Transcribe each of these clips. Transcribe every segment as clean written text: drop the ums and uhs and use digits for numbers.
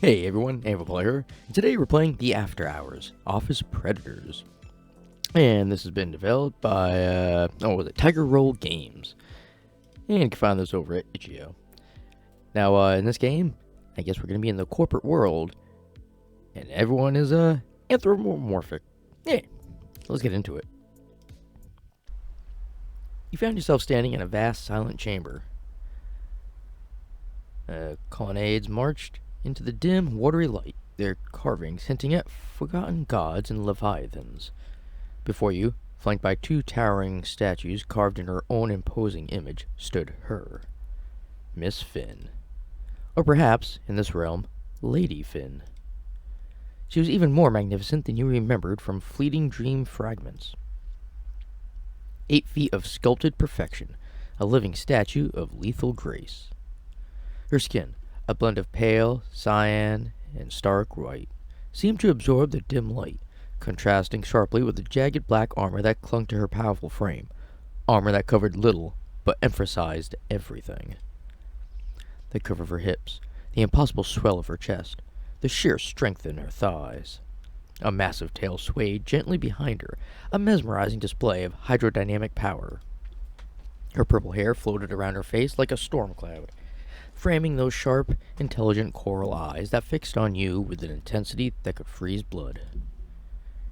Hey everyone, Anvil here, and today we're playing The After Hours, Office Predators. And this has been developed by, Tiger Roll Games. And you can find this over at itch.io. Now, in this game, I guess we're going to be in the corporate world, and everyone is, anthropomorphic. Yeah, so let's get into it. You found yourself standing in a vast, silent chamber. Colonnades marched into the dim, watery light, their carvings hinting at forgotten gods and leviathans. Before you, flanked by two towering statues carved in her own imposing image, stood her, Miss Finn. Or perhaps, in this realm, Lady Finn. She was even more magnificent than you remembered from fleeting dream fragments. 8 feet of sculpted perfection, a living statue of lethal grace. Her skin, a blend of pale, cyan, and stark white, seemed to absorb the dim light, contrasting sharply with the jagged black armor that clung to her powerful frame, armor that covered little but emphasized everything. The curve of her hips, the impossible swell of her chest, the sheer strength in her thighs. A massive tail swayed gently behind her, a mesmerizing display of hydrodynamic power. Her purple hair floated around her face like a storm cloud, framing those sharp, intelligent coral eyes that fixed on you with an intensity that could freeze blood.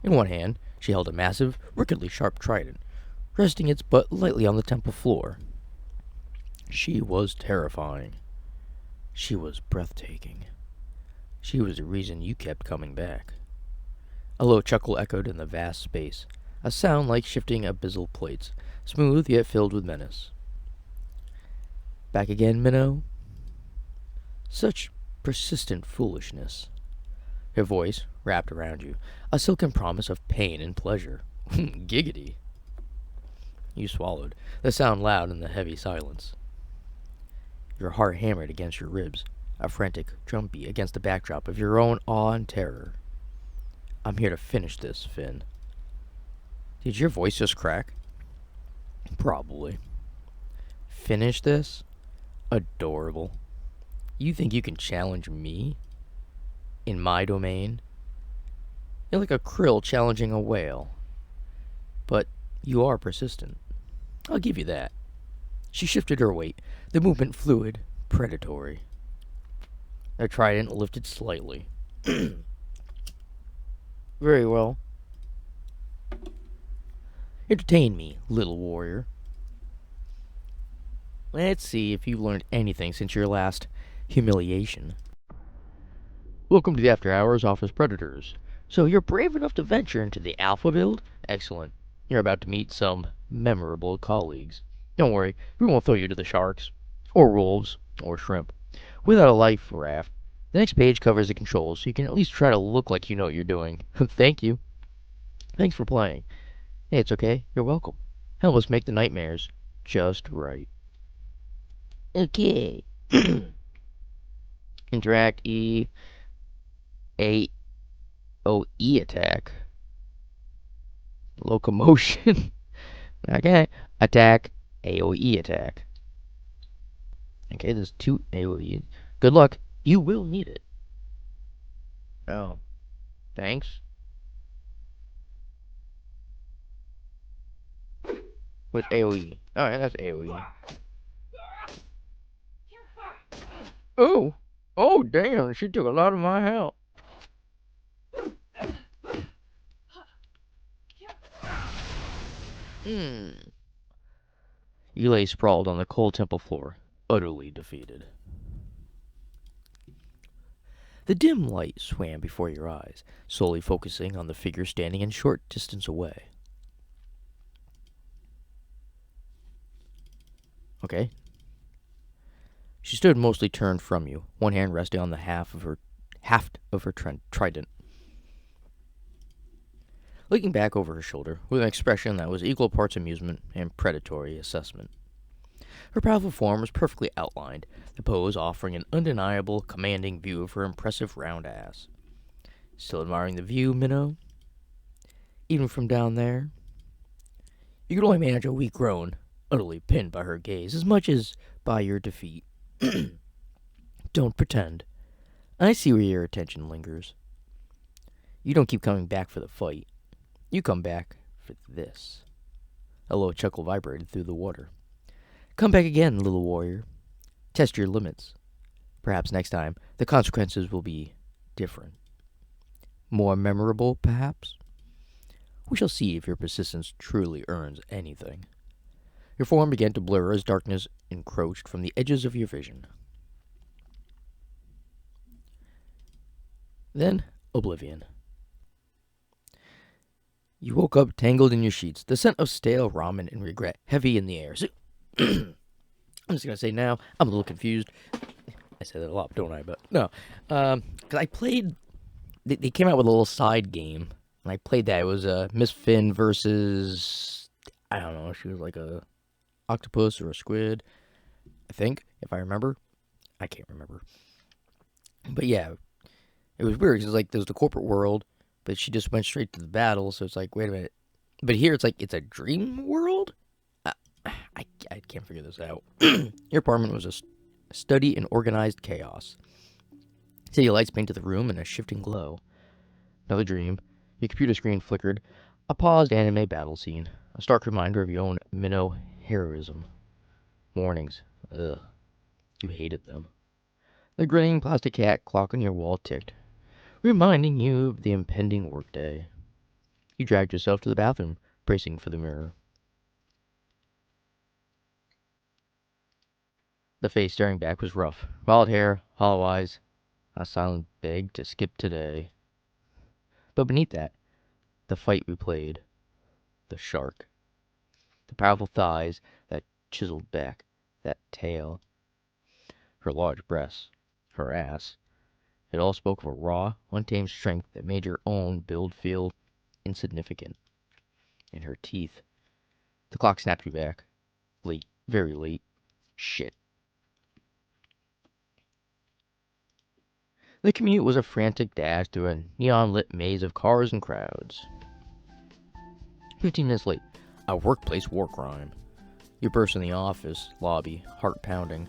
In one hand, she held a massive, wickedly sharp trident, resting its butt lightly on the temple floor. She was terrifying. She was breathtaking. She was the reason you kept coming back. A low chuckle echoed in the vast space, a sound like shifting abyssal plates, smooth yet filled with menace. Back again, Minnow? Such persistent foolishness. Her voice wrapped around you, a silken promise of pain and pleasure. Giggity. You swallowed, the sound loud in the heavy silence. Your heart hammered against your ribs, a frantic drumbeat against the backdrop of your own awe and terror. I'm here to finish this, Finn. Did your voice just crack? Probably. Finish this? Adorable. You think you can challenge me? In my domain? You're like a krill challenging a whale. But you are persistent. I'll give you that. She shifted her weight, the movement fluid, predatory. Her trident lifted slightly. Very well. Entertain me, little warrior. Let's see if you've learned anything since your last humiliation. Welcome to the After Hours Office Predators. So you're brave enough to venture into the Alpha build? Excellent. You're about to meet some memorable colleagues. Don't worry, we won't throw you to the sharks, or wolves, or shrimp. Without a life raft, the next page covers the controls, so you can at least try to look like you know what you're doing. Thank you. Thanks for playing. Hey, it's okay. You're welcome. Help us make the nightmares just right. Okay. Interact E. AOE attack. Locomotion. Okay. Attack. AOE attack. Okay, there's 2 AOE. Good luck. You will need it. Oh. Thanks. With AOE. Alright, that's AOE. Oh! Oh, damn, she took a lot of my health. You lay sprawled on the cold temple floor, utterly defeated. The dim light swam before your eyes, slowly focusing on the figure standing a short distance away. Okay. She stood mostly turned from you, one hand resting on the haft of her trident. Looking back over her shoulder, with an expression that was equal parts amusement and predatory assessment. Her powerful form was perfectly outlined, the pose offering an undeniable, commanding view of her impressive round ass. Still admiring the view, Minnow? Even from down there? You could only manage a weak groan, utterly pinned by her gaze, as much as by your defeat. Don't pretend. I see where your attention lingers. You don't keep coming back for the fight. You come back for this. A low chuckle vibrated through the water. Come back again, little warrior. Test your limits. Perhaps next time the consequences will be different. More memorable, perhaps? We shall see if your persistence truly earns anything. Your form began to blur as darkness encroached from the edges of your vision. Then, oblivion. You woke up tangled in your sheets, the scent of stale ramen and regret heavy in the air. So, I'm just going to say now, I'm a little confused. I say that a lot, don't I? But no. Because I played. They came out with a little side game, and I played that. It was Miss Finn versus. I don't know. She was like a octopus or a squid, I think, if I remember. I can't remember. But yeah, it was weird because like there's the corporate world, but she just went straight to the battle. So it's like, wait a minute. But here it's like it's a dream world. I can't figure this out. Your apartment was a study in organized chaos. City lights painted the room in a shifting glow. Another dream. Your computer screen flickered. A paused anime battle scene. A stark reminder of your own minnow heroism. Mornings. Ugh. You hated them. The grinning plastic cat clock on your wall ticked, reminding you of the impending workday. You dragged yourself to the bathroom, bracing for the mirror. The face staring back was rough. Wild hair, hollow eyes, a silent beg to skip today. But beneath that, the fight replayed. The shark. The powerful thighs, that chiseled back, that tail. Her large breasts, her ass. It all spoke of a raw, untamed strength that made your own build feel insignificant. And her teeth. The clock snapped you back. Late. Very late. Shit. The commute was a frantic dash through a neon-lit maze of cars and crowds. 15 minutes late. A workplace war crime. You burst in the office lobby, heart pounding.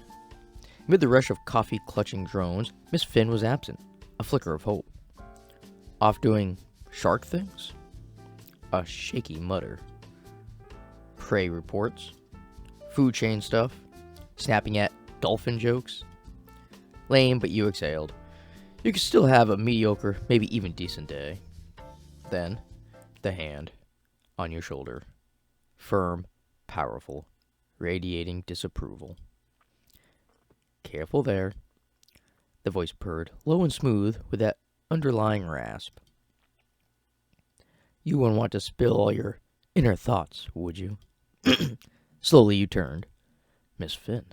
Amid the rush of coffee-clutching drones, Miss Finn was absent. A flicker of hope. Off doing shark things? A shaky mutter. Prey reports. Food chain stuff. Snapping at dolphin jokes. Lame, but you exhaled. You could still have a mediocre, maybe even decent day. Then, the hand on your shoulder. Firm, powerful, radiating disapproval. Careful there. The voice purred, low and smooth, with that underlying rasp. You wouldn't want to spill all your inner thoughts, would you? Slowly you turned. Miss Finn.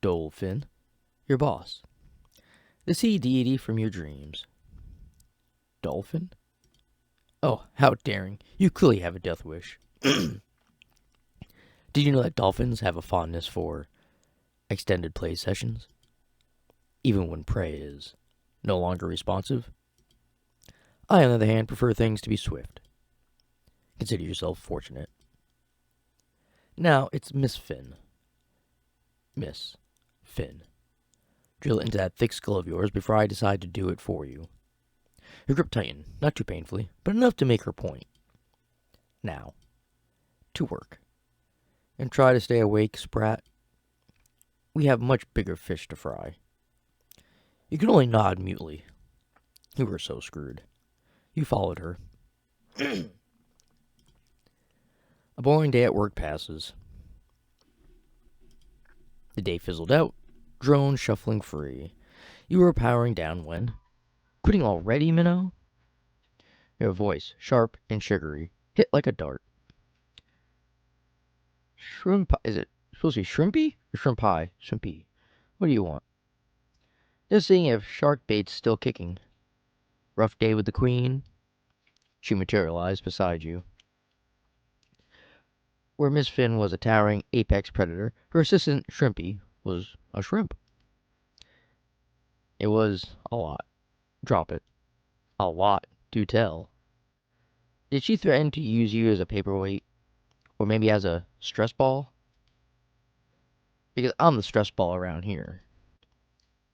Dole Finn. Your boss. The sea deity from your dreams. Dolphin? Oh, how daring. You clearly have a death wish. Did you know that dolphins have a fondness for extended play sessions? Even when prey is no longer responsive? I, on the other hand, prefer things to be swift. Consider yourself fortunate. Now, it's Miss Finn. Miss Finn. Drill it into that thick skull of yours before I decide to do it for you. Her grip tightened, not too painfully, but enough to make her point. Now, to work. And try to stay awake, Sprat. We have much bigger fish to fry. You could only nod mutely. You were so screwed. You followed her. A boring day at work passes. The day fizzled out, drone shuffling free. You were powering down when... Quitting already, Minnow? Your voice, sharp and sugary, hit like a dart. Shrimp... Is it supposed to be shrimpy? Or shrimp pie? Shrimpy. What do you want? Just seeing if shark bait's still kicking. Rough day with the queen? She materialized beside you. Where Miss Finn was a towering apex predator, her assistant Shrimpy was a shrimp. It was a lot. Drop it. A lot to tell. Did she threaten to use you as a paperweight? Or maybe as a stress ball? Because I'm the stress ball around here.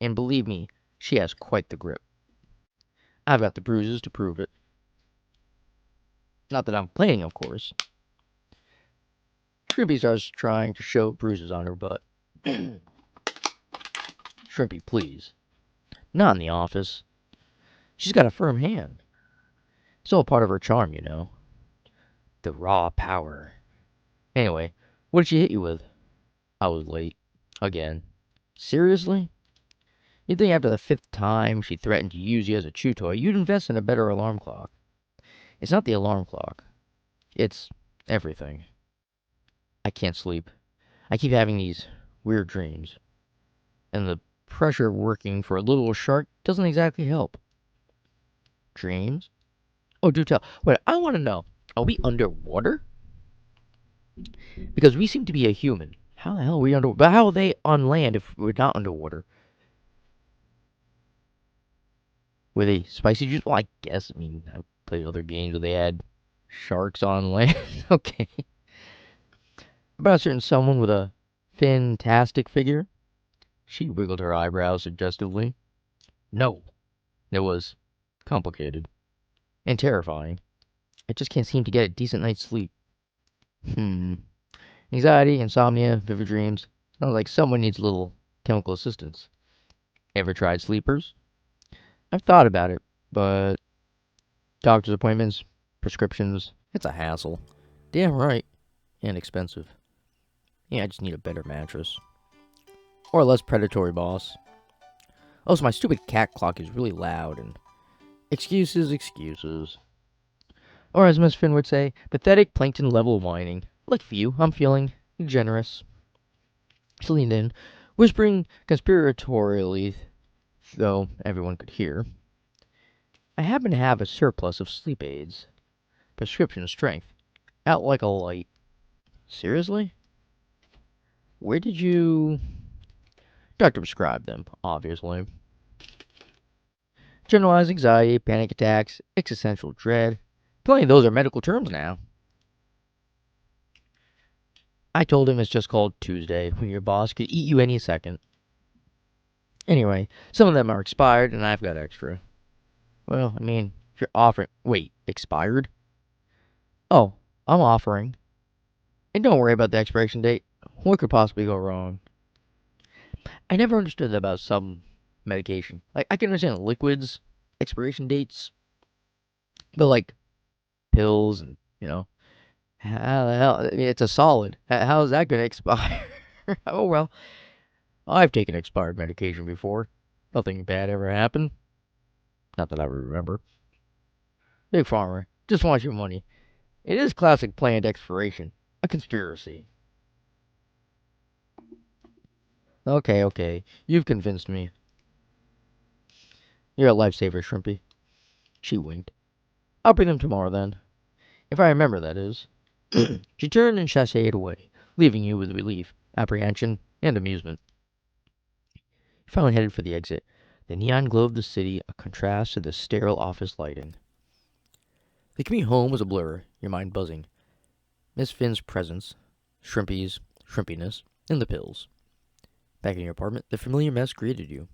And believe me, She has quite the grip. I've got the bruises to prove it. Not that I'm complaining, of course. Shrimpy starts trying to show bruises on her butt. Shrimpy, please. Not in the office. She's got a firm hand. It's all part of her charm, you know. The raw power. Anyway, what did she hit you with? I was late. Again. Seriously? You'd think after the 5th time she threatened to use you as a chew toy, you'd invest in a better alarm clock. It's not the alarm clock. It's everything. I can't sleep. I keep having these weird dreams. And the pressure working for a little shark doesn't exactly help. Dreams? Oh, do tell. Wait, I want to know. Are we underwater? Because we seem to be a human. How the hell are we underwater? But how are they on land if we're not underwater? Were they spicy juice? Well, I guess. I mean, I've played other games where they had sharks on land. Okay. About a certain someone with a fantastic figure. She wiggled her eyebrows suggestively. No. It was complicated. And terrifying. I just can't seem to get a decent night's sleep. Anxiety, insomnia, vivid dreams. Sounds like someone needs a little chemical assistance. Ever tried sleepers? I've thought about it, but doctor's appointments, prescriptions, it's a hassle. Damn right. And expensive. Yeah, I just need a better mattress. Or a less predatory boss. Also, my stupid cat clock is really loud and... Excuses, excuses. Or as Miss Finn would say, pathetic plankton level whining. Lucky for you, I'm feeling generous. She leaned in, whispering conspiratorially, though everyone could hear. I happen to have a surplus of sleep aids. Prescription strength. Out like a light. Seriously? Where did you... Doctor prescribed them, obviously. Generalized anxiety, panic attacks, existential dread. Plenty of those are medical terms now. I told him it's just called Tuesday, when your boss could eat you any second. Anyway, some of them are expired, and I've got extra. Well, I mean, if you're offering... Wait, expired? Oh, I'm offering. And don't worry about the expiration date. What could possibly go wrong? I never understood that about some medication. Like, I can understand liquids, expiration dates, but like pills and, how the hell? I mean, it's a solid. How is that going to expire? Oh, well. I've taken expired medication before. Nothing bad ever happened. Not that I remember. Big Farmer, just wants your money. It is classic planned expiration. A conspiracy. Okay. You've convinced me. You're a lifesaver, Shrimpy. She winked. I'll bring them tomorrow, then. If I remember, that is. She turned and sashayed away, leaving you with relief, apprehension, and amusement. You finally headed for the exit. The neon glow of the city, a contrast to the sterile office lighting. The commute home was a blur, your mind buzzing. Miss Finn's presence, Shrimpy's shrimpiness, and the pills. Back in your apartment, the familiar mess greeted you.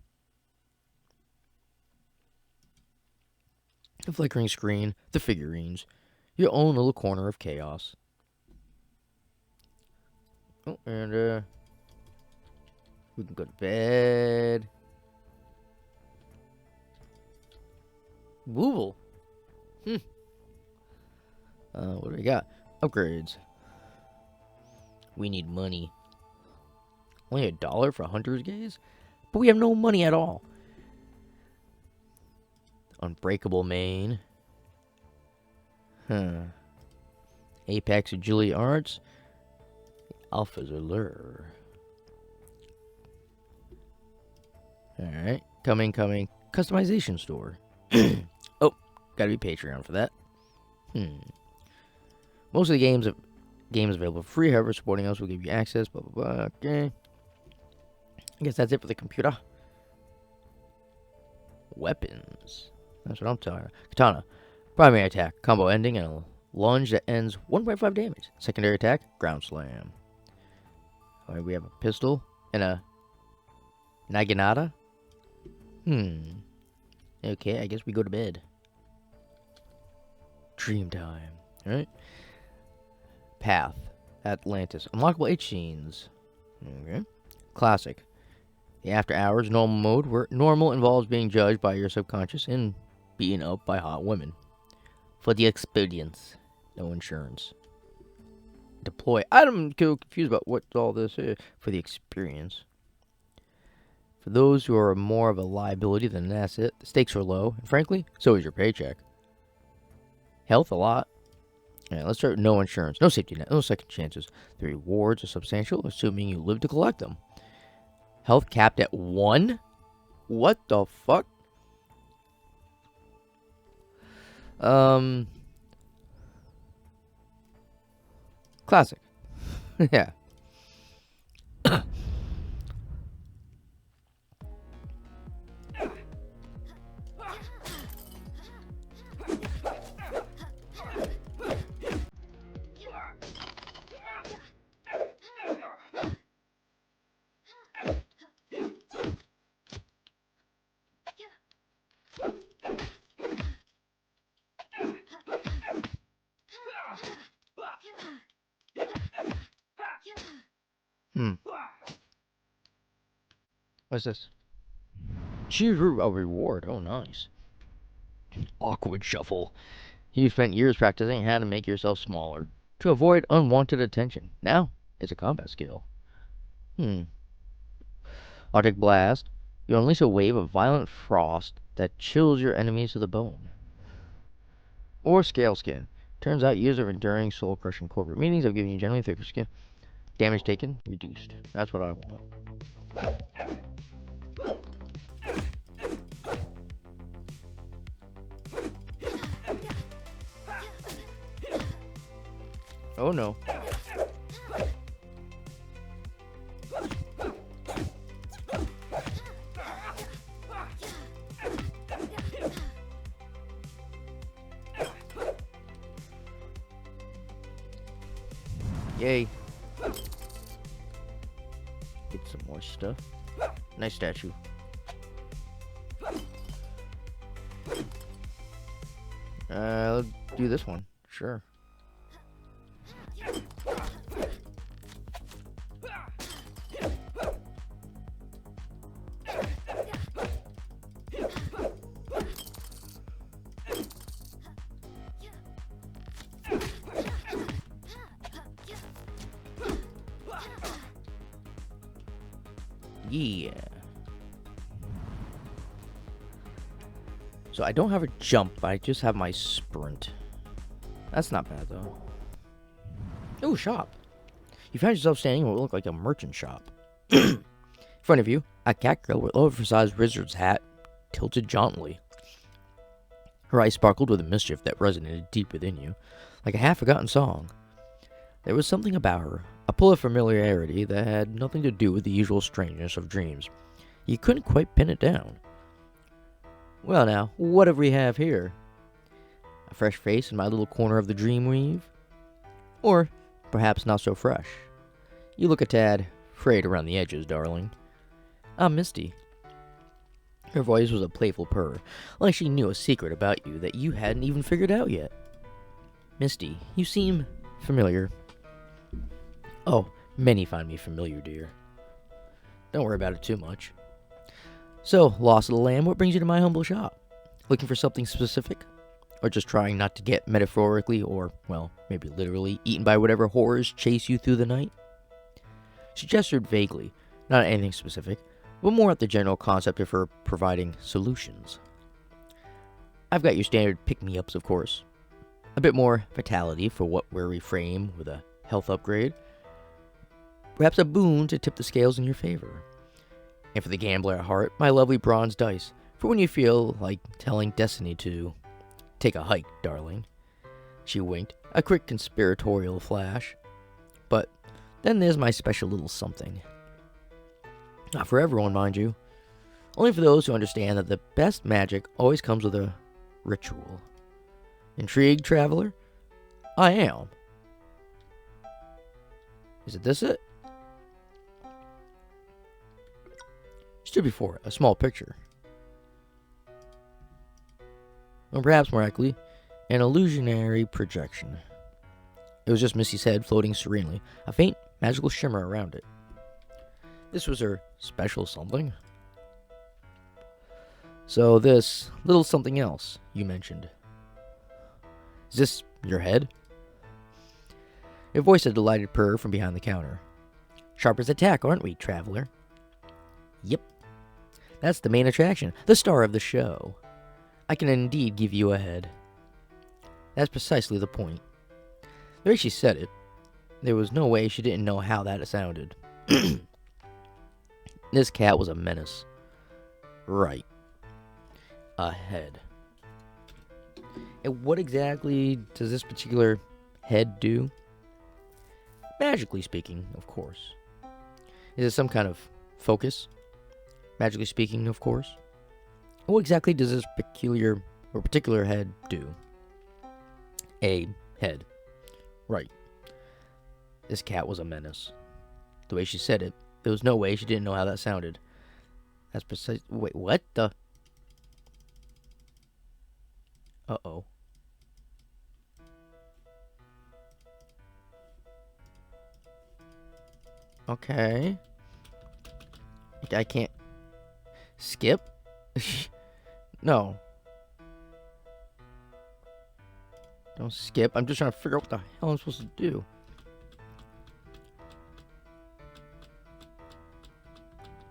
The flickering screen, the figurines, your own little corner of chaos. Oh, and, we can go to bed. Wooble. What do we got? Upgrades. We need money. Only $1 for a hunter's gaze? But we have no money at all. Unbreakable Mane. Apex Agility Arts. Alpha's Allure. Alright. Coming. Customization store. Oh, gotta be Patreon for that. Most of the games available for free, however, supporting us will give you access, blah, blah, blah. Okay. I guess that's it for the computer. Weapons. That's what I'm talking about. Katana. Primary attack. Combo ending and a lunge that ends 1.5 damage. Secondary attack. Ground slam. Alright, we have a pistol and a naginata. Okay, I guess we go to bed. Dream time. Alright. Path. Atlantis. Unlockable H scenes. Okay. Classic. The after hours normal mode, where normal involves being judged by your subconscious and beaten up by hot women. For the experience. No insurance. Deploy. I'm confused about what all this is. For the experience. For those who are more of a liability than an asset, the stakes are low, and frankly, so is your paycheck. Health, a lot. Alright, let's start with no insurance, no safety net, no second chances. The rewards are substantial, assuming you live to collect them. Health capped at 1? What the fuck? Classic. Yeah. What's this? Choose a reward. Oh, nice. Awkward shuffle. You spent years practicing how to make yourself smaller to avoid unwanted attention. Now, it's a combat skill. Arctic Blast. You unleash a wave of violent frost that chills your enemies to the bone. Or Scale Skin. Turns out years of enduring soul-crushing corporate meetings have given you generally thicker skin. Damage taken, reduced. That's what I want. Oh no. Yay. Get some more stuff. Nice statue. Let's do this one. Sure. Yeah. So I don't have a jump, but I just have my sprint. That's not bad, though. Ooh, shop. You found yourself standing in what looked like a merchant shop. In front of you, a cat girl with an oversized wizard's hat tilted jauntily. Her eyes sparkled with a mischief that resonated deep within you, like a half-forgotten song. There was something about her, a pull of familiarity that had nothing to do with the usual strangeness of dreams. You couldn't quite pin it down. Well now, what do we have here? A fresh face in my little corner of the dream weave? Or perhaps not so fresh. You look a tad frayed around the edges, darling. I'm Misty. Her voice was a playful purr, like she knew a secret about you that you hadn't even figured out yet. Misty, you seem familiar. Oh, many find me familiar, dear. Don't worry about it too much. So, lost little lamb, what brings you to my humble shop? Looking for something specific? Or just trying not to get metaphorically, or, well, maybe literally, eaten by whatever horrors chase you through the night? She gestured vaguely, not at anything specific, but more at the general concept of her providing solutions. I've got your standard pick-me-ups, of course. A bit more vitality for what we're reframe with a health upgrade. Perhaps a boon to tip the scales in your favor. And for the gambler at heart, my lovely bronze dice, for when you feel like telling destiny to take a hike, darling. She winked, a quick conspiratorial flash. But then there's my special little something. Not for everyone, mind you. Only for those who understand that the best magic always comes with a ritual. Intrigued, traveler? I am. Is it this it? Stood before it, a small picture. or perhaps more accurately, an illusionary projection. It was just Missy's head floating serenely, a faint magical shimmer around it. This was her special something. So this little something else you mentioned. Is this your head? It voiced a delighted purr from behind the counter. Sharp as a tack, aren't we, traveler? Yep. That's the main attraction, the star of the show. I can indeed give you a head. That's precisely the point. The way she said it, there was no way she didn't know how that sounded. This cat was a menace. Right. A head. And what exactly does this particular head do? Magically speaking, of course. Is it some kind of focus? Magically speaking, of course. What exactly does this particular head do? A head. Right. This cat was a menace. The way she said it, there was no way she didn't know how that sounded. That's precise. Wait, what the? Uh-oh. Okay. I can't skip? No. Don't skip. I'm just trying to figure out what the hell I'm supposed to do.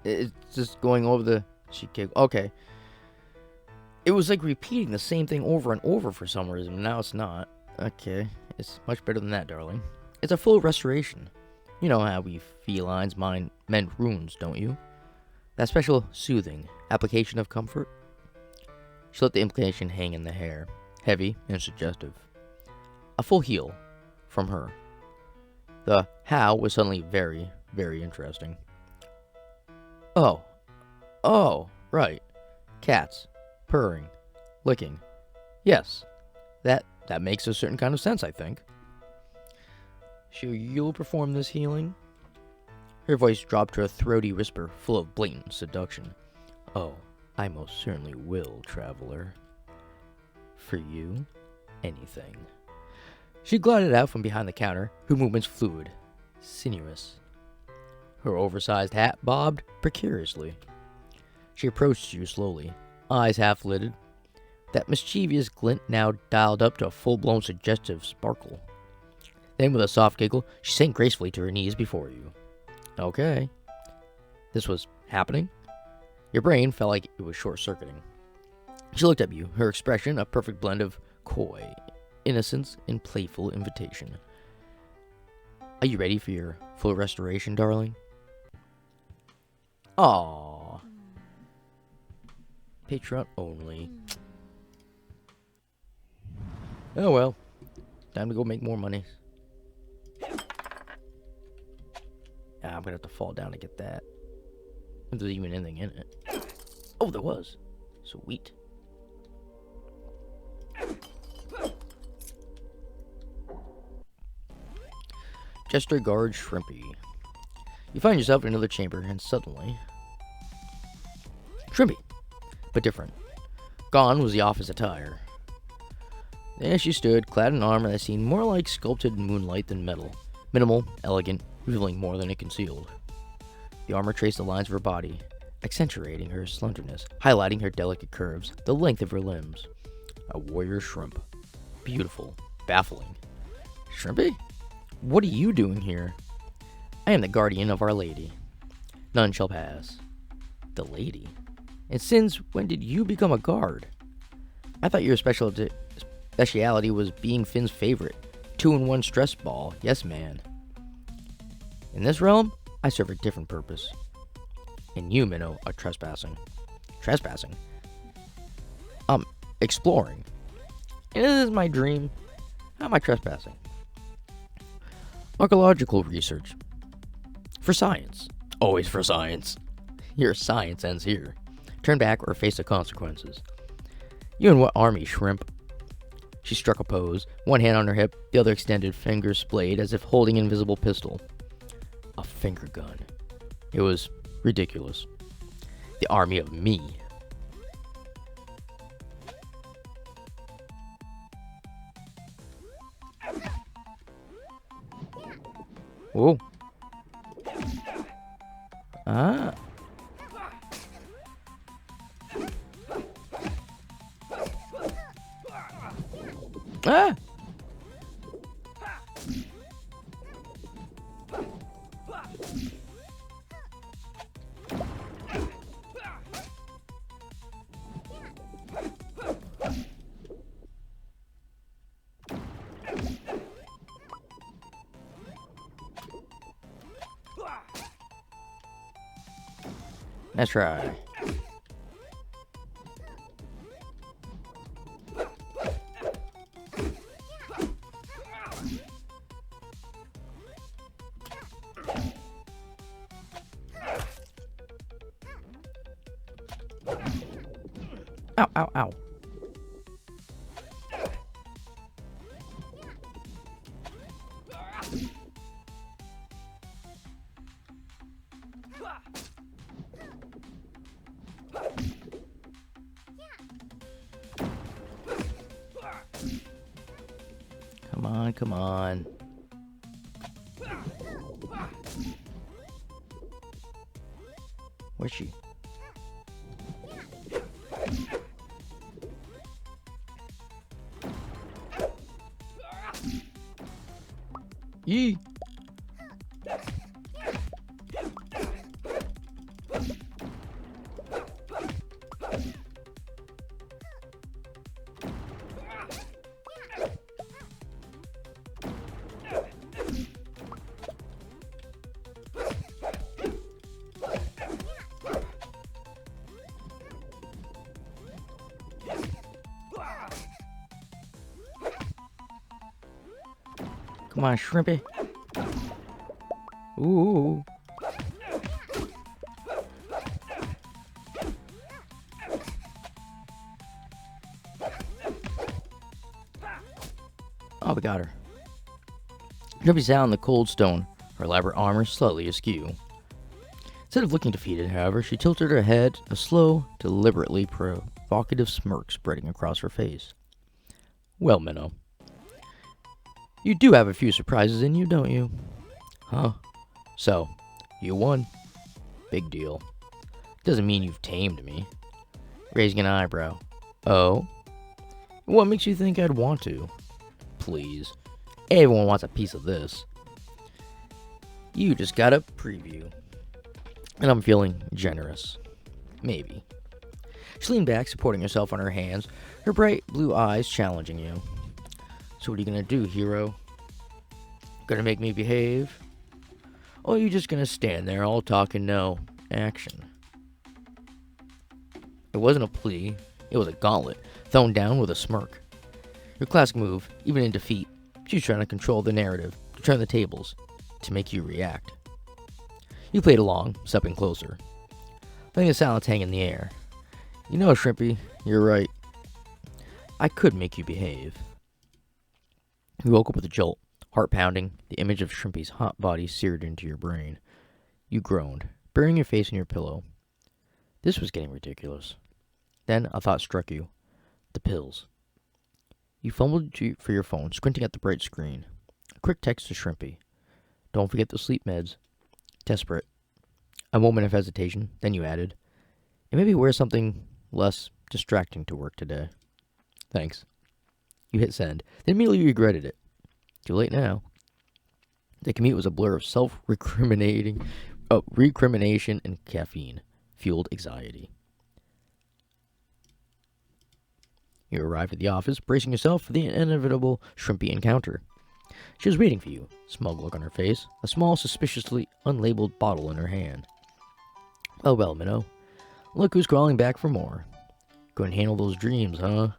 It's just going over the sheet cake. Okay. It was like repeating the same thing over and over for some reason. Now it's not. Okay. It's much better than that, darling. It's a full restoration. You know how we felines mend wounds, don't you? That special soothing application of comfort. She let the implication hang in the hair, heavy and suggestive. A full heal from her. The how was suddenly very, very interesting. Oh, right. Cats, purring, licking. Yes, that makes a certain kind of sense, I think. Sure, you'll perform this healing? Her voice dropped to a throaty whisper full of blatant seduction. Oh, I most certainly will, traveler. For you, anything. She glided out from behind the counter, her movements fluid, sinuous. Her oversized hat bobbed precariously. She approached you slowly, eyes half-lidded, that mischievous glint now dialed up to a full-blown suggestive sparkle. Then, with a soft giggle, she sank gracefully to her knees before you. Okay. This was happening? Your brain felt like it was short-circuiting. She looked at you, her expression a perfect blend of coy, innocence, and playful invitation. Are you ready for your full restoration, darling? Aww. Patreon only. Oh well. Time to go make more money. I'm gonna have to fall down to get that. If there's even anything in it. Oh, there was. Sweet. Jester Guard Shrimpy. You find yourself in another chamber, and suddenly... Shrimpy, but different. Gone was the office attire. There she stood, clad in armor that seemed more like sculpted moonlight than metal. Minimal, elegant, revealing more than it concealed. The armor traced the lines of her body, accentuating her slenderness, highlighting her delicate curves, the length of her limbs. A warrior shrimp. Beautiful, baffling. Shrimpy? What are you doing here? I am the guardian of Our Lady. None shall pass. The lady? And since when did you become a guard? I thought your speciality was being Finn's favorite. 2-in-1 stress ball. Yes, man. In this realm, I serve a different purpose. And you, Minnow, are trespassing. Trespassing? Exploring. And this is my dream. How am I trespassing? Archaeological research. For science. Always for science. Your science ends here. Turn back or face the consequences. You in what army, shrimp? She struck a pose, one hand on her hip, the other extended, fingers splayed as if holding an invisible pistol. A finger gun. It was ridiculous. The army of me. Oh. Ah. Ah! Let's try. Ow, ow, ow. Come on, come on. Where's she? Yee! Come on, shrimpy. Ooh. Oh, we got her. Shrimpy sat on the cold stone, her elaborate armor slightly askew. Instead of looking defeated, however, she tilted her head, a slow, deliberately provocative smirk spreading across her face. Well, Minnow, you do have a few surprises in you, don't you? Huh? So, you won. Big deal. Doesn't mean you've tamed me. Raising an eyebrow. Oh? What makes you think I'd want to? Please. Everyone wants a piece of this. You just got a preview. And I'm feeling generous. Maybe. She leaned back, supporting herself on her hands, her bright blue eyes challenging you. So what are you gonna do, hero? Gonna make me behave? Or are you just gonna stand there all talk and no action? It wasn't a plea, it was a gauntlet, thrown down with a smirk. Your classic move, even in defeat, she's trying to control the narrative, to turn the tables, to make you react. You played along, stepping closer. Letting the silence hang in the air. You know, Shrimpy, you're right. I could make you behave. You woke up with a jolt, heart pounding, the image of Shrimpy's hot body seared into your brain. You groaned, burying your face in your pillow. This was getting ridiculous. Then a thought struck you. The pills. You fumbled for your phone, squinting at the bright screen. A quick text to Shrimpy. Don't forget the sleep meds. Desperate. A moment of hesitation, then you added, and maybe wear something less distracting to work today. Thanks. You hit send, then immediately regretted it. Too late now. The commute was a blur of recrimination and caffeine-fueled anxiety. You arrived at the office, bracing yourself for the inevitable Shrimpy encounter. She was waiting for you, smug look on her face, a small, suspiciously unlabeled bottle in her hand. Oh well, Minnow. Look who's crawling back for more. Go and handle those dreams, huh?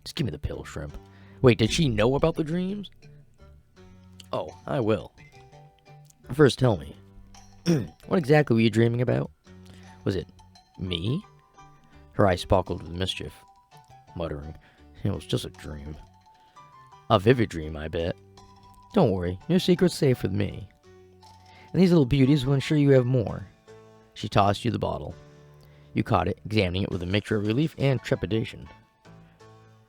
Just give me the pill, Shrimp. Wait, did she know about the dreams? Oh, I will. First, tell me. What exactly were you dreaming about? Was it me? Her eyes sparkled with mischief, muttering, it was just a dream. A vivid dream, I bet. Don't worry, your secret's safe with me. And these little beauties will ensure you have more. She tossed you the bottle. You caught it, examining it with a mixture of relief and trepidation.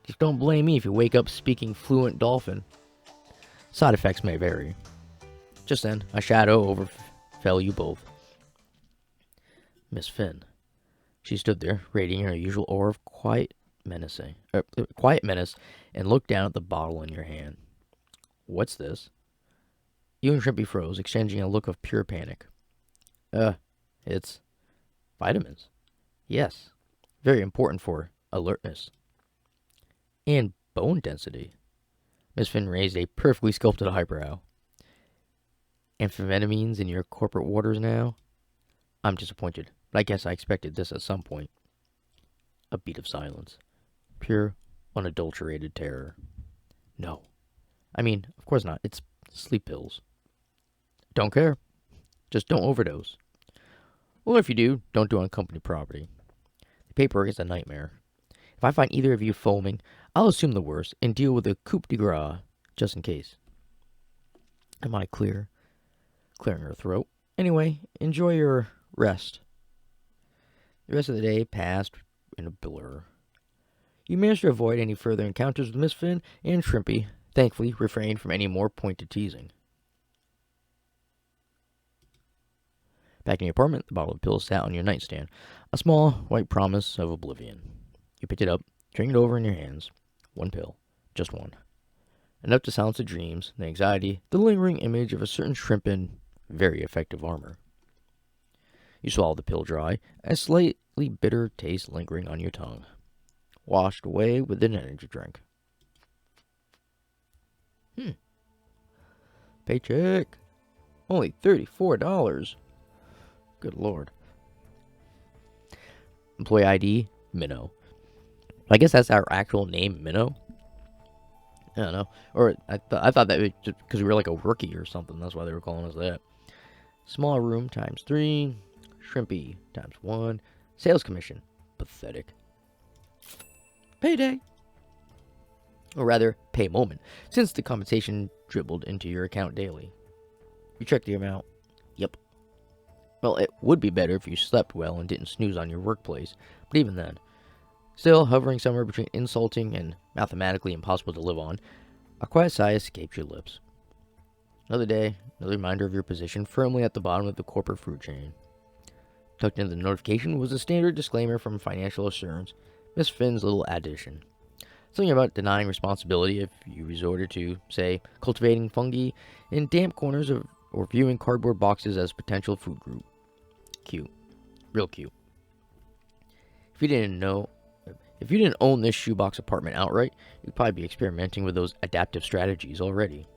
Just don't blame me if you wake up speaking fluent dolphin. Side effects may vary. Just then, a shadow overfell you both. Miss Finn. She stood there, radiating her usual aura of quiet menace, and looked down at the bottle in your hand. What's this? You and Shrimpy froze, exchanging a look of pure panic. It's vitamins. Yes, very important for alertness. And bone density. Miss Finn raised a perfectly sculpted eyebrow. Amphetamines in your corporate waters now? I'm disappointed, but I guess I expected this at some point. A beat of silence. Pure, unadulterated terror. No. I mean, of course not. It's sleep pills. Don't care. Just don't overdose. Well, if you do, don't do it on company property. The paperwork is a nightmare. If I find either of you foaming, I'll assume the worst and deal with a coup de grace, just in case. Am I clear? Clearing her throat. Anyway, enjoy your rest. The rest of the day passed in a blur. You managed to avoid any further encounters with Miss Finn, and Shrimpy, thankfully, refrained from any more pointed teasing. Back in the apartment, the bottle of pills sat on your nightstand, a small white promise of oblivion. You picked it up, drank it over in your hands. One pill. Just one. Enough to silence the dreams, the anxiety, the lingering image of a certain shrimp in very effective armor. You swallowed the pill dry, a slightly bitter taste lingering on your tongue. Washed away with an energy drink. Paycheck. Only $34. Good lord. Employee ID, Minnow. I guess that's our actual name, Minnow. I don't know. Or I thought that was just because we were like a rookie or something. That's why they were calling us that. Small room times 3. Shrimpy times 1. Sales commission. Pathetic. Payday. Or rather, pay moment, since the compensation dribbled into your account daily. You checked the amount. Yep. Well, it would be better if you slept well and didn't snooze on your workplace, but even then. Still, hovering somewhere between insulting and mathematically impossible to live on, a quiet sigh escaped your lips. Another day, another reminder of your position firmly at the bottom of the corporate food chain. Tucked into the notification was a standard disclaimer from Financial Assurance, Miss Finn's little addition. Something about denying responsibility if you resorted to, say, cultivating fungi in damp corners or viewing cardboard boxes as potential food group. Cute. Real cute. If you didn't own this shoebox apartment outright, you'd probably be experimenting with those adaptive strategies already.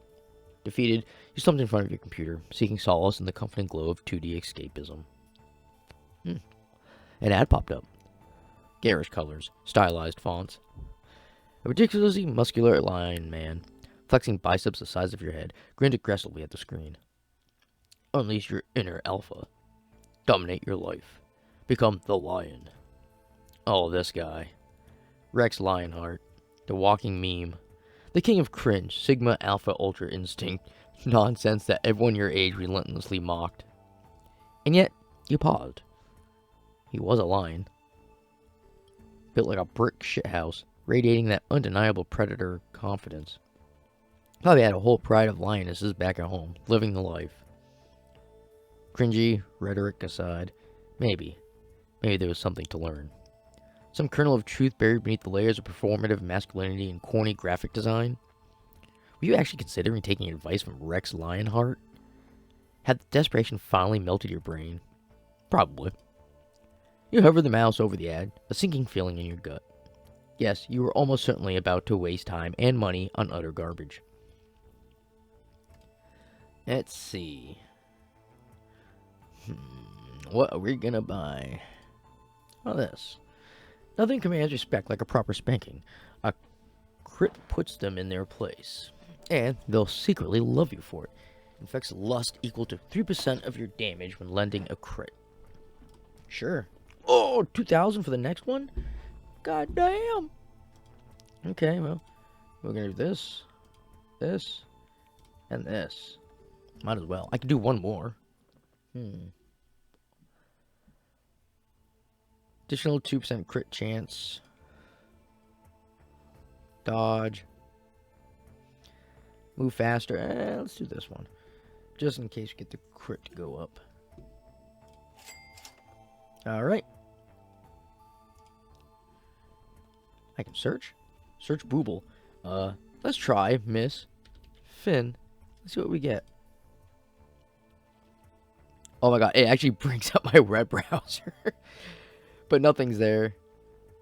Defeated, you slumped in front of your computer, seeking solace in the comforting glow of 2D escapism. An ad popped up. Garish colors, stylized fonts. A ridiculously muscular lion man, flexing biceps the size of your head, grinned aggressively at the screen. Unleash your inner alpha. Dominate your life. Become the lion. Oh, this guy. Rex Lionheart. The walking meme. The king of cringe, Sigma Alpha Ultra Instinct. Nonsense that everyone your age relentlessly mocked. And yet, you paused. He was a lion. Built like a brick shithouse, radiating that undeniable predator confidence. Probably had a whole pride of lionesses back at home, living the life. Cringy rhetoric aside, maybe there was something to learn. Some kernel of truth buried beneath the layers of performative masculinity and corny graphic design. Were you actually considering taking advice from Rex Lionheart? Had the desperation finally melted your brain? Probably. You hovered the mouse over the ad, a sinking feeling in your gut. Yes, you were almost certainly about to waste time and money on utter garbage. Let's see. What are we gonna buy? Well, this. Nothing commands respect like a proper spanking. A crit puts them in their place. And they'll secretly love you for it. Infects lust equal to 3% of your damage when lending a crit. Sure. Oh, 2,000 for the next one? God damn. Okay, well, we're gonna do this, and this. Might as well. I can do one more. Additional 2% crit chance. Dodge. Move faster. Let's do this one. just in case we get the crit to go up. Alright. I can search. Search Booble. Let's try Miss Finn. Let's see what we get. Oh my god, it actually brings up my web browser. But nothing's there.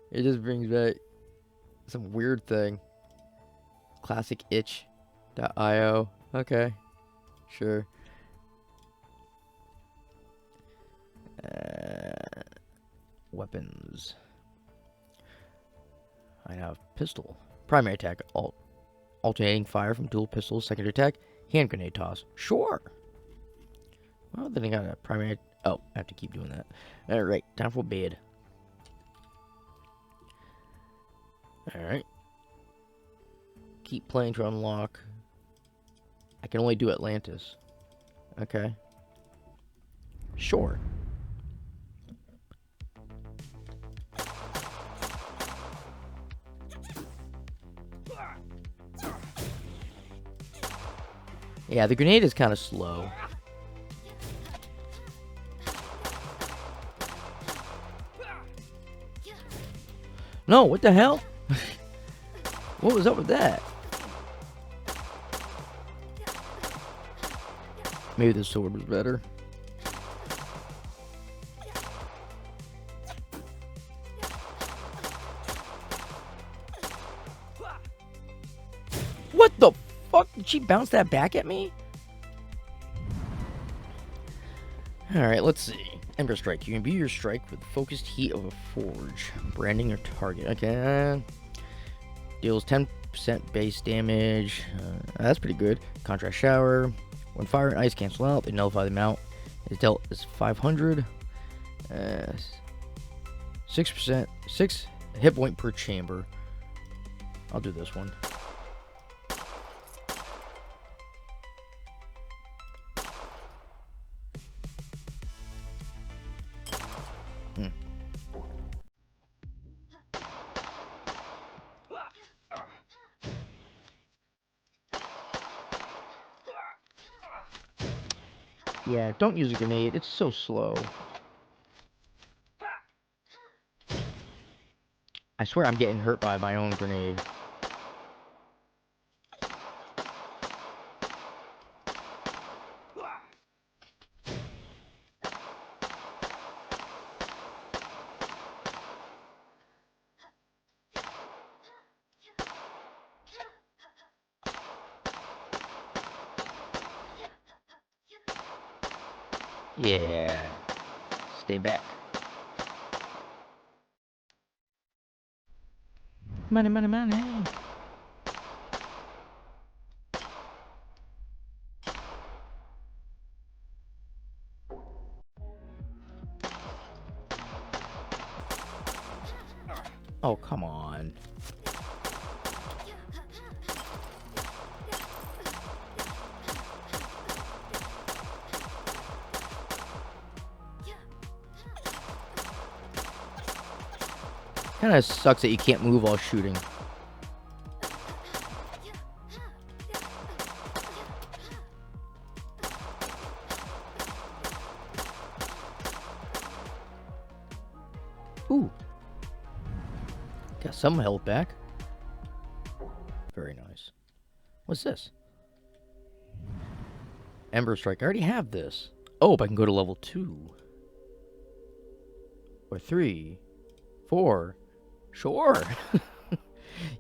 It just brings back some weird thing. Classic itch.io. Okay. Sure. Weapons. I have pistol. Primary attack. Alternating fire from dual pistols. Secondary attack. Hand grenade toss. Sure. Well, then I got a primary... Oh, I have to keep doing that. Alright, time for bed. Alright. Keep playing to unlock. I can only do Atlantis. Okay. Sure. Yeah, the grenade is kind of slow. No, what the hell? What was up with that? Maybe the sword was better. What the fuck? Did she bounce that back at me? Alright, let's see. Ember Strike. You imbue your strike with the focused heat of a forge. Branding your target. Okay. Deals 10% base damage. That's pretty good. Contrast Shower. When fire and ice cancel out, they nullify the amount. It's dealt as 500. 6%. 6 hit point per chamber. I'll do this one. Yeah, don't use a grenade. It's so slow. I swear I'm getting hurt by my own grenade. Yeah. Stay back. Money, money, money. Oh, come on. Kinda sucks that you can't move while shooting. Ooh. Got some health back. Very nice. What's this? Ember Strike. I already have this. Oh, but I can go to level 2. Or 3. 4. Sure.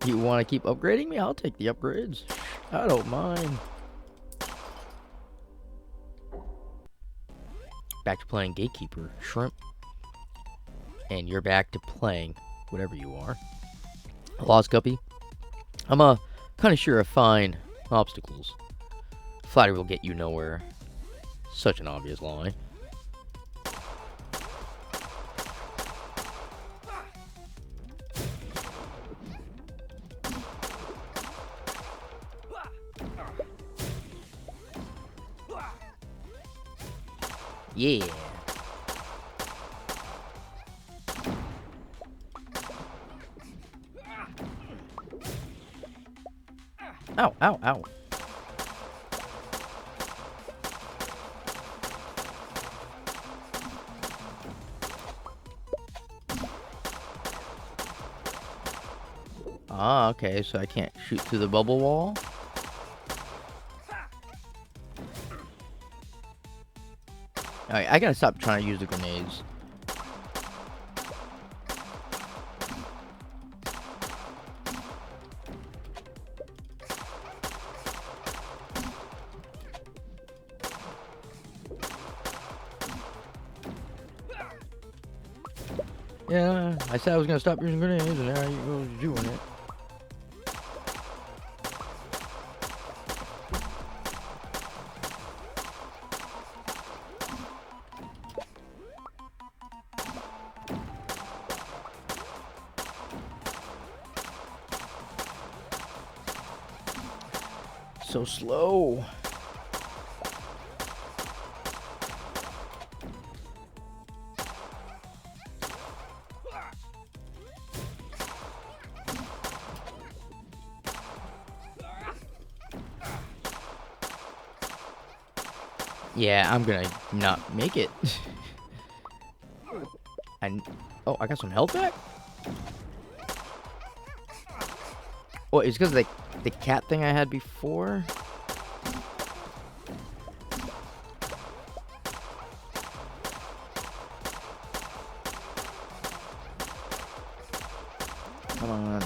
You want to keep upgrading me? I'll take the upgrades. I don't mind. Back to playing Gatekeeper. Shrimp. And you're back to playing whatever you are. Lost Guppy. I'm kind of sure of fine obstacles. Flattery will get you nowhere. Such an obvious lie. Yeah. Ow, ow, ow. Ah, okay, so I can't shoot through the bubble wall? Alright, I gotta stop trying to use the grenades. Yeah, I said I was gonna stop using grenades, and now you go doing it. So slow. Yeah, I'm gonna not make it. Oh, I got some health back? Oh, it's because of the cat thing I had before? Come on.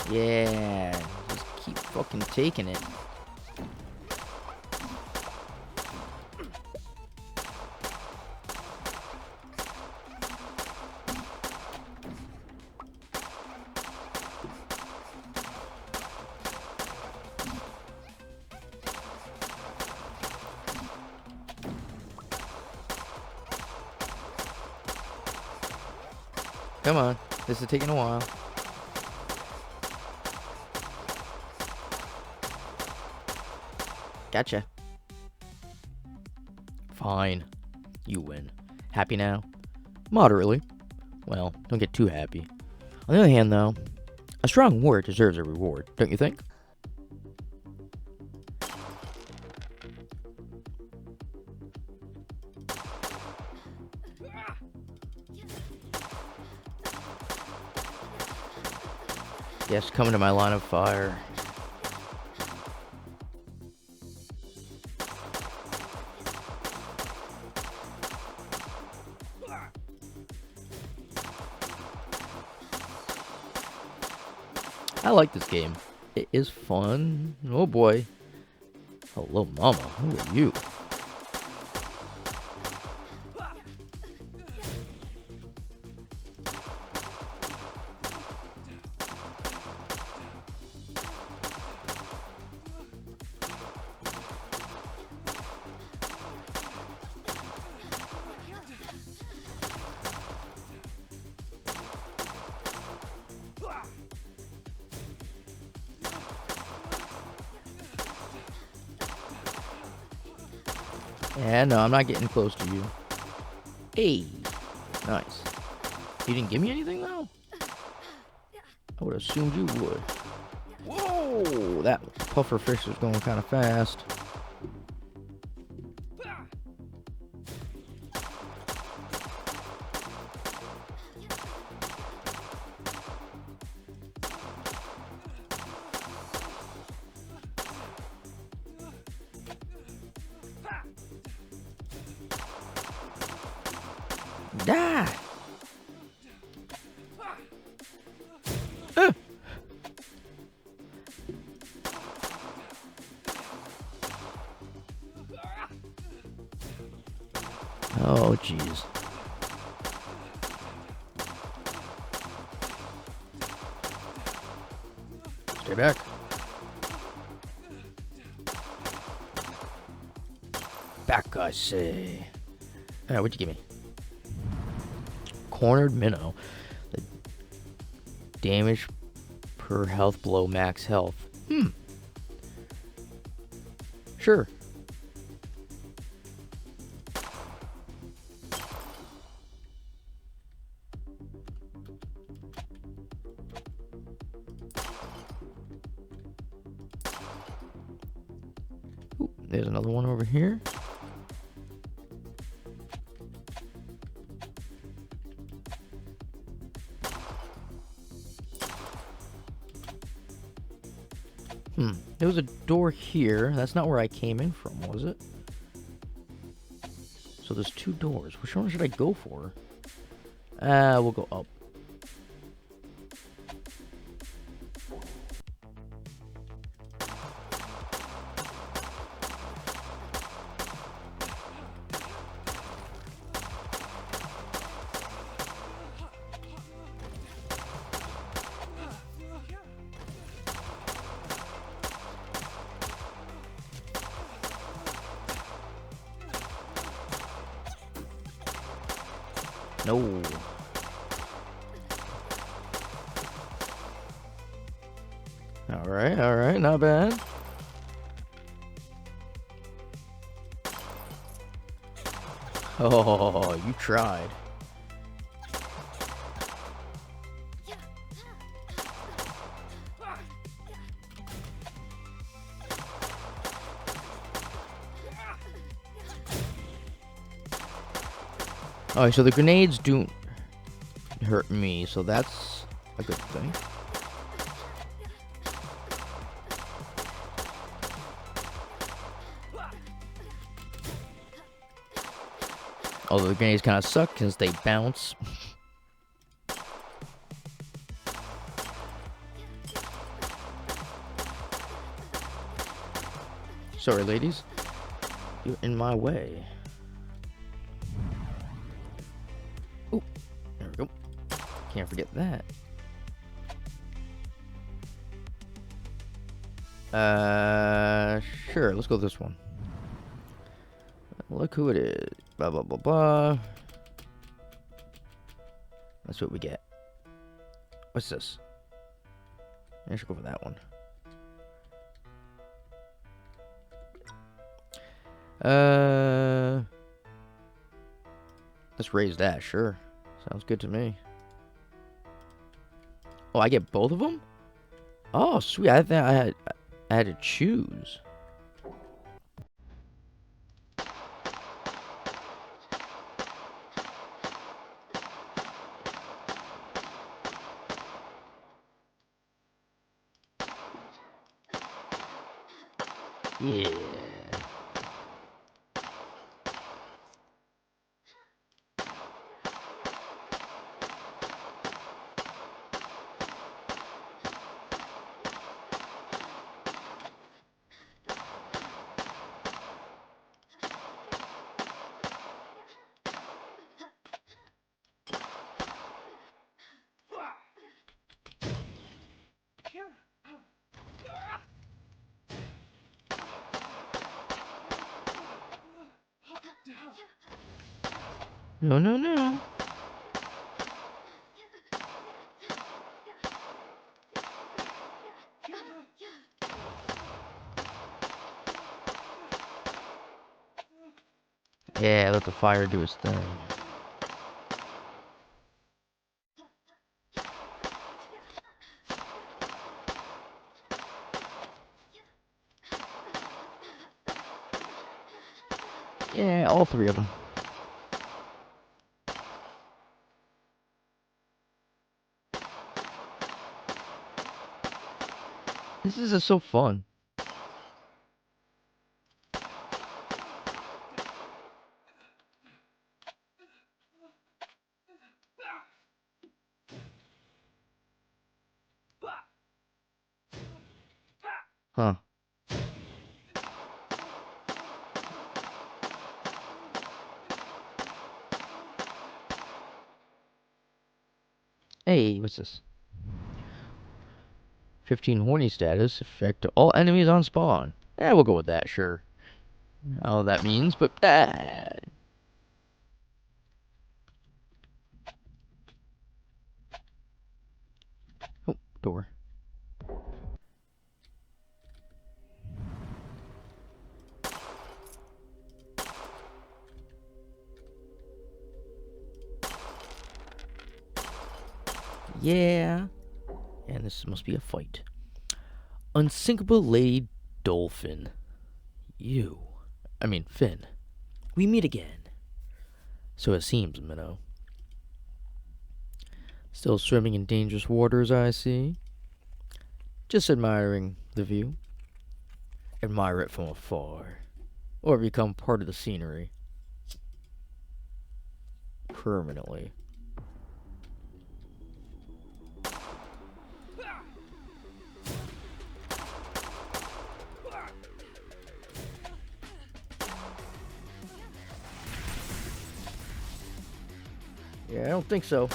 Yeah, just keep fucking taking it. Come on, this is taking a while. Gotcha. Fine. You win. Happy now? Moderately. Well, don't get too happy. On the other hand, though, a strong warrior deserves a reward, don't you think? Yes, coming to my line of fire. I like this game. It is fun. Oh boy. Hello, mama. Who are you? Yeah, no, I'm not getting close to you. Hey. Nice. You didn't give me anything, though? I would have assumed you would. Whoa! That puffer fish is going kind of fast. Die! Oh, jeez. Stay back. Back, I say. What'd you give me? Cornered minnow. The damage per health below max health. Sure. Ooh, there's another one over here. There was a door here. That's not where I came in from, was it? So there's two doors. Which one should I go for? We'll go up. No. Alright, not bad. Oh, you tried. Alright, so the grenades don't hurt me, so that's a good thing. Although the grenades kind of suck because they bounce. Sorry, ladies. You're in my way. Oh, there we go. Can't forget that. Sure. Let's go this one. Look who it is. Blah, blah, blah, blah. That's what we get. What's this? I should go for that one. Let's raise that, sure. Sounds good to me. Oh, I get both of them? Oh, sweet. I thought I had to choose. Yeah. No, no, no. Yeah, let the fire do its thing. Yeah, all three of them. This is so fun. Huh. Hey, what's this? 15 horny status. Effect to all enemies on spawn. Yeah, we'll go with that, sure. I don't know what that means, but... Oh, door. Yeah. And this must be a fight. Unsinkable Lady Dolphin. Finn. We meet again. So it seems, Minnow. Still swimming in dangerous waters, I see. Just admiring the view. admire it from afar, or become part of the scenery permanently. Yeah, I don't think so.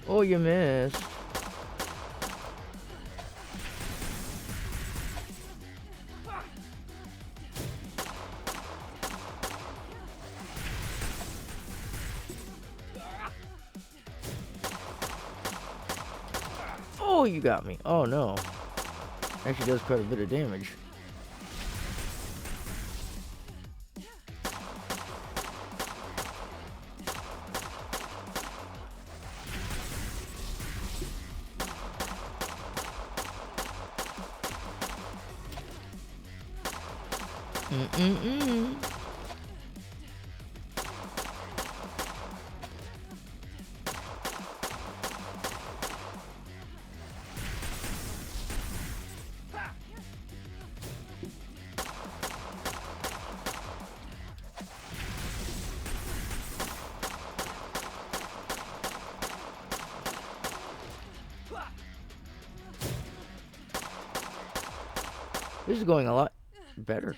Oh, you missed. Oh, you got me. Oh, no. Actually does quite a bit of damage. Mm-mm-mm. This is going a lot better.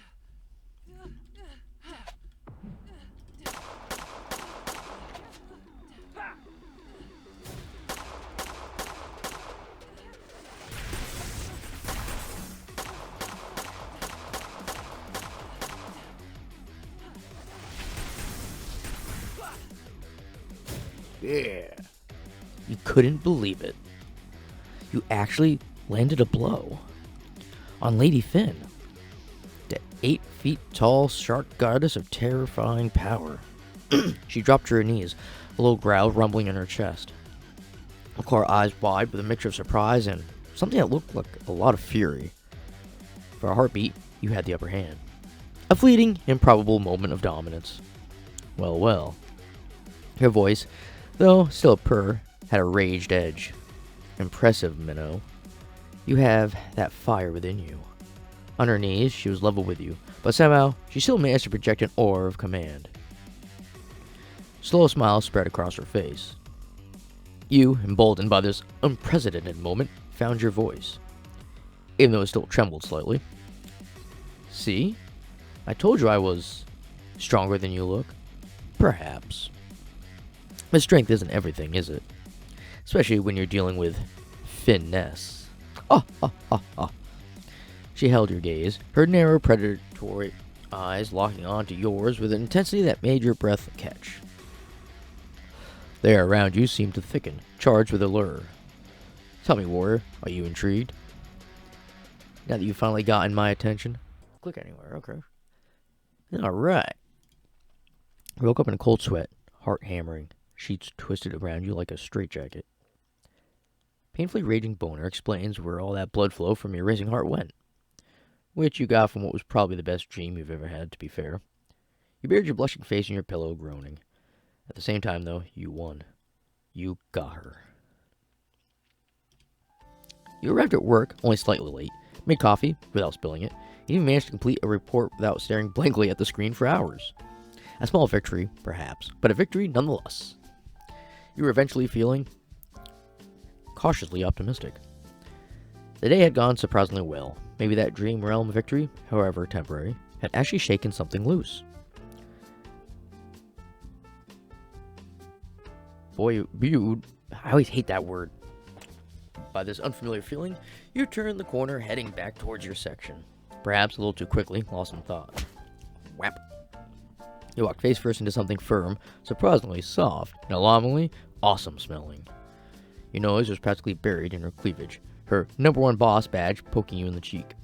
Yeah. You couldn't believe it. You actually landed a blow on Lady Finn, the 8 feet tall shark goddess of terrifying power. She dropped to her knees, a low growl rumbling in her chest. Her eyes wide with a mixture of surprise and something that looked like a lot of fury. For a heartbeat, you had the upper hand. A fleeting, improbable moment of dominance. Well, well. Her voice, though still a purr, had a raged edge. Impressive, Minnow. You have that fire within you. On her knees, she was level with you, but somehow she still managed to project an aura of command. Slow smile spread across her face. You, emboldened by this unprecedented moment, found your voice, even though it still trembled slightly. See? I told you I was stronger than you look. Perhaps. But strength isn't everything, is it? Especially when you're dealing with finesse. Ah, ah, ah, ah. She held your gaze, her narrow, predatory eyes locking onto yours with an intensity that made your breath catch. The air around you seemed to thicken, charged with allure. Tell me, warrior, are you intrigued? Now that you've finally gotten my attention? Click anywhere, okay. Alright. You woke up in a cold sweat, heart hammering, sheets twisted around you like a straitjacket. Painfully raging boner explains where all that blood flow from your racing heart went. Which you got from what was probably the best dream you've ever had, to be fair. You buried your blushing face in your pillow, groaning. At the same time, though, you won. You got her. You arrived at work only slightly late, made coffee without spilling it, and even managed to complete a report without staring blankly at the screen for hours. A small victory, perhaps, but a victory nonetheless. You were eventually feeling cautiously optimistic. The day had gone surprisingly well. Maybe that dream realm victory, however temporary, had actually shaken something loose. Boy, I always hate that word. By this unfamiliar feeling, you turned the corner heading back towards your section. Perhaps a little too quickly, lost in thought. Whap. You walked face first into something firm, surprisingly soft, and alarmingly awesome smelling. Your nose was practically buried in her cleavage, her number one boss badge poking you in the cheek.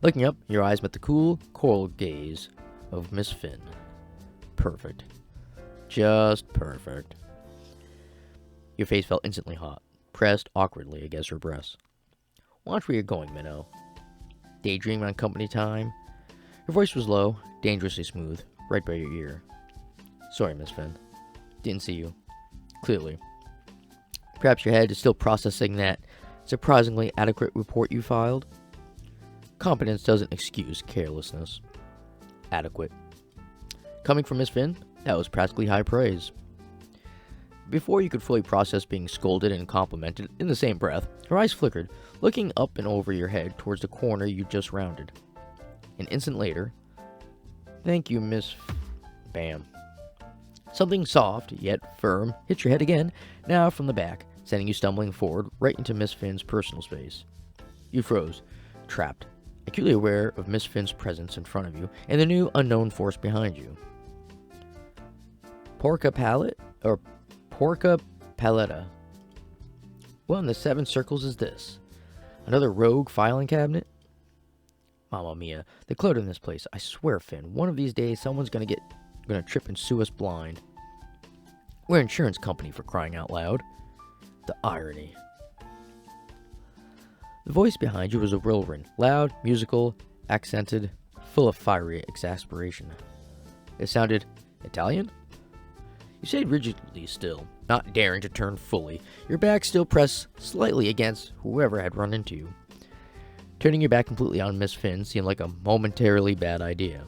Looking up, your eyes met the cool, coral gaze of Miss Finn. Perfect. Just perfect. Your face felt instantly hot, pressed awkwardly against her breast. Watch where you're going, Minnow. Daydream on company time? Her voice was low, dangerously smooth, right by your ear. Sorry, Miss Finn. Didn't see you. Clearly. Perhaps your head is still processing that surprisingly adequate report you filed? Competence doesn't excuse carelessness. Adequate. Coming from Miss Finn, that was practically high praise. Before you could fully process being scolded and complimented in the same breath, her eyes flickered, looking up and over your head towards the corner you just rounded. An instant later, thank you, Miss Bam. Something soft, yet firm, hit your head again, now from the back, sending you stumbling forward right into Miss Finn's personal space. You froze, trapped, acutely aware of Miss Finn's presence in front of you and the new unknown force behind you. Porca paletta? What in the seven circles is this? Another rogue filing cabinet? Mamma mia, the clutter in this place. I swear, Finn, one of these days someone's gonna trip and sue us blind. We're an insurance company, for crying out loud. The irony. The voice behind you was a whirlwind, loud, musical, accented, full of fiery exasperation. It sounded Italian? You stayed rigidly still, not daring to turn fully, your back still pressed slightly against whoever had run into you. Turning your back completely on Miss Finn seemed like a momentarily bad idea.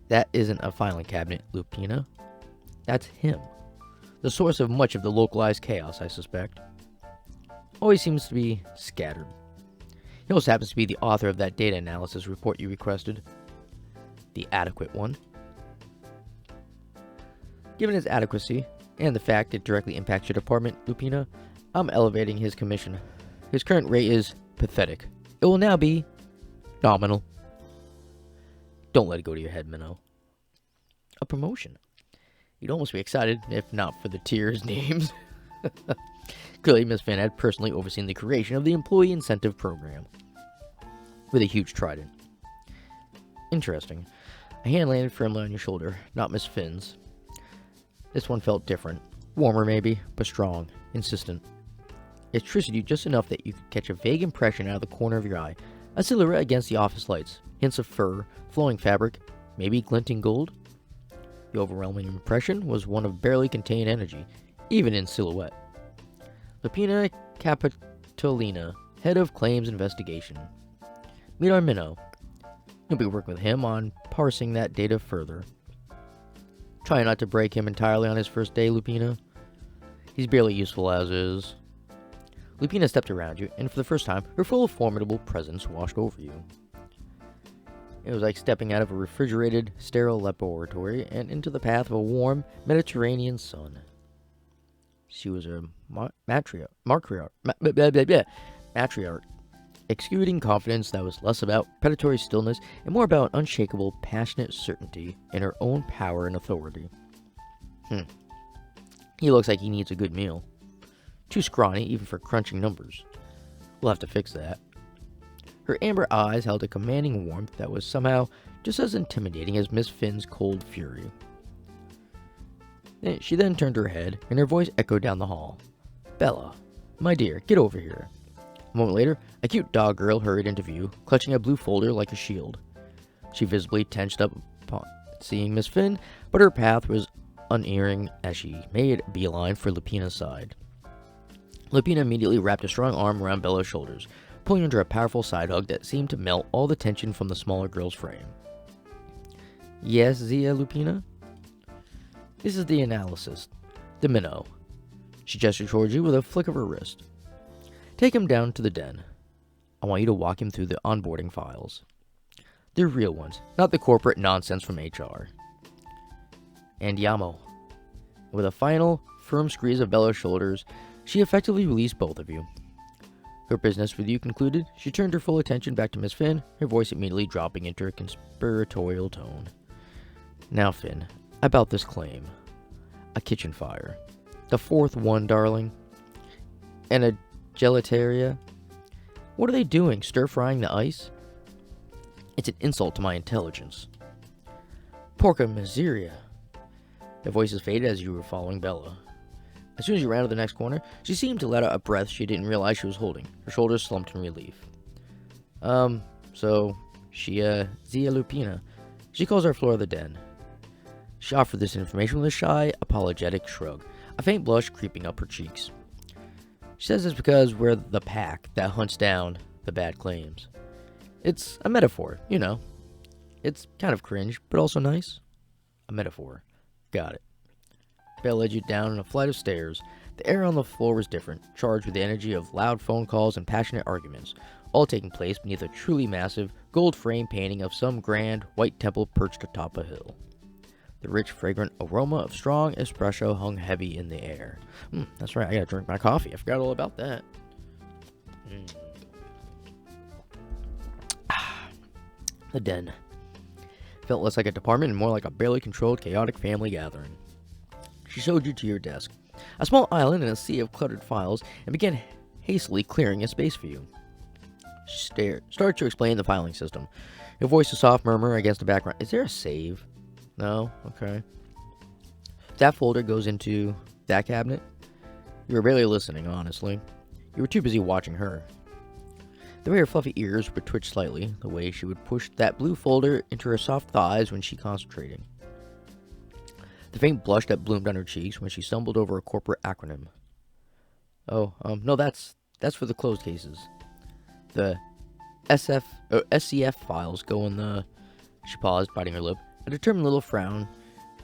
That isn't a filing cabinet, Lupina. That's him. The source of much of the localized chaos, I suspect. Always seems to be scattered. He also happens to be the author of that data analysis report you requested. The adequate one. Given its adequacy, and the fact it directly impacts your department, Lupina, I'm elevating his commission. His current rate is pathetic. It will now be nominal. Don't let it go to your head, Minnow. A promotion. You'd almost be excited, if not for the tiers names. Clearly, Miss Finn had personally overseen the creation of the Employee Incentive Program. With a huge trident. Interesting. A hand landed firmly on your shoulder, not Miss Finn's. This one felt different. Warmer maybe, but strong, insistent. It twisted you just enough that you could catch a vague impression out of the corner of your eye. A silhouette against the office lights. Hints of fur, flowing fabric, maybe glinting gold. The overwhelming impression was one of barely contained energy, even in silhouette. Lupina Capitolina, head of claims investigation. Meet our Minnow. You'll be working with him on parsing that data further. Try not to break him entirely on his first day, Lupina. He's barely useful as is. Lupina stepped around you, and for the first time, her full formidable presence washed over you. It was like stepping out of a refrigerated, sterile laboratory and into the path of a warm, Mediterranean sun. She was a matriarch, exuding confidence that was less about predatory stillness and more about unshakable, passionate certainty in her own power and authority. He looks like he needs a good meal. Too scrawny even for crunching numbers. We'll have to fix that. Her amber eyes held a commanding warmth that was somehow just as intimidating as Miss Finn's cold fury. She then turned her head, and her voice echoed down the hall. Bella, my dear, get over here. A moment later, a cute dog girl hurried into view, clutching a blue folder like a shield. She visibly tensed up upon seeing Miss Finn, but her path was unerring as she made a beeline for Lupina's side. Lupina immediately wrapped a strong arm around Bella's shoulders, pulling her into a powerful side hug that seemed to melt all the tension from the smaller girl's frame. Yes, Zia Lupina? This is the analysis. The Minnow. She gestured towards you with a flick of her wrist. Take him down to the den. I want you to walk him through the onboarding files. They're real ones, not the corporate nonsense from HR. Andiamo. With a final, firm squeeze of Bella's shoulders, she effectively released both of you. Her business with you concluded, she turned her full attention back to Miss Finn, her voice immediately dropping into a conspiratorial tone. Now, Finn, about this claim. A kitchen fire. The fourth one, darling. And a gelateria. What are they doing, stir-frying the ice? It's an insult to my intelligence. Porca miseria. The voices faded as you were following Bella. As soon as you ran to the next corner, she seemed to let out a breath she didn't realize she was holding. Her shoulders slumped in relief. So, Zia Lupina. She calls our floor the den. She offered this information with a shy, apologetic shrug, a faint blush creeping up her cheeks. She says it's because we're the pack that hunts down the bad claims. It's a metaphor, you know. It's kind of cringe, but also nice. A metaphor. Got it. Belle led you down a flight of stairs. The air on the floor was different, charged with the energy of loud phone calls and passionate arguments, all taking place beneath a truly massive, gold-frame painting of some grand, white temple perched atop a hill. The rich, fragrant aroma of strong espresso hung heavy in the air. That's right, I gotta drink my coffee. I forgot all about that. The den. Felt less like a department and more like a barely controlled, chaotic family gathering. She showed you to your desk, a small island in a sea of cluttered files, and began hastily clearing a space for you. She started to explain the filing system. Your voice a soft murmur against the background. Is there a save? No? Okay. That folder goes into that cabinet. You were barely listening, honestly. You were too busy watching her. The way her fluffy ears would twitch slightly, the way she would push that blue folder into her soft thighs when she concentrated. The faint blush that bloomed on her cheeks when she stumbled over a corporate acronym. No, that's for the closed cases. The SCF files go in the... She paused, biting her lip. A determined little frown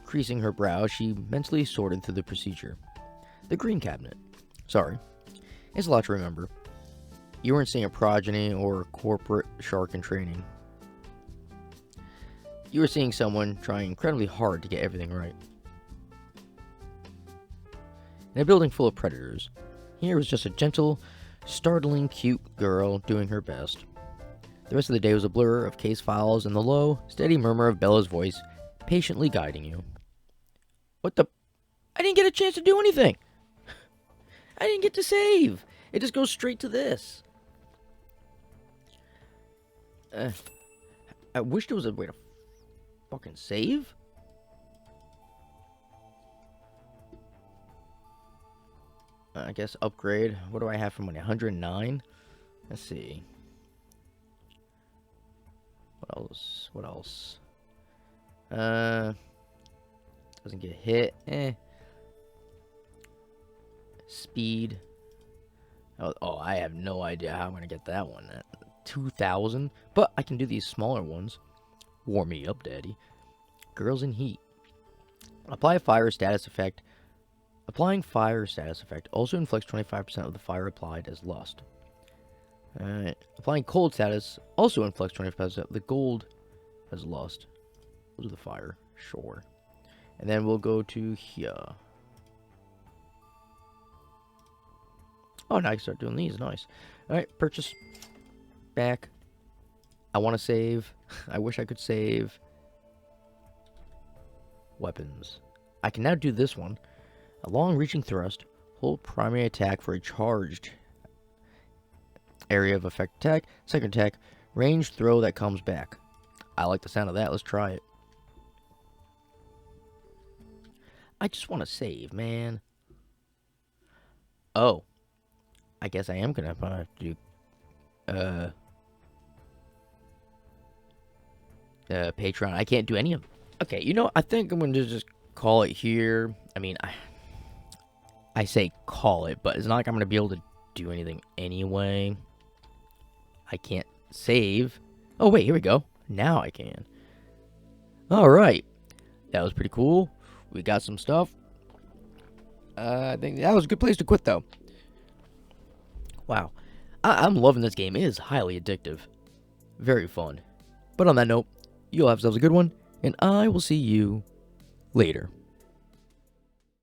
creasing her brow, she mentally sorted through the procedure. The green cabinet. Sorry. It's a lot to remember. You weren't seeing a progeny or a corporate shark in training. You were seeing someone trying incredibly hard to get everything right. In a building full of predators, here was just a gentle, startling, cute girl doing her best. The rest of the day was a blur of case files and the low, steady murmur of Bella's voice, patiently guiding you. What the... I didn't get a chance to do anything! I didn't get to save! It just goes straight to this. I wish there was a way to fucking save. I guess upgrade. What do I have for money? 109? Let's see. What else? Doesn't get hit. Speed. Oh, I have no idea how I'm going to get that one. 2,000. But I can do these smaller ones. Warm me up, daddy. Girls in heat. Apply fire status effect. Applying fire status effect also inflicts 25% of the fire applied as lust. Alright. Applying cold status also inflicts 25% of the gold as lust. We'll do the fire. Sure. And then we'll go to here. Oh, now I can start doing these. Nice. Alright, purchase. Back. I want to save. I wish I could save. Weapons. I can now do this one. A long-reaching thrust. Hold primary attack for a charged area of effect attack. Second attack. Ranged throw that comes back. I like the sound of that. Let's try it. I just want to save, man. Oh. I guess I am going to have to do... Patreon. I can't do any of them. Okay, you know, I think I'm going to just call it here. I mean, I say call it, but it's not like I'm going to be able to do anything anyway. I can't save. Oh, wait, here we go. Now I can. Alright. That was pretty cool. We got some stuff. I think that was a good place to quit, though. Wow. I'm loving this game. It is highly addictive. Very fun. But on that note, you all have yourselves a good one, and I will see you later.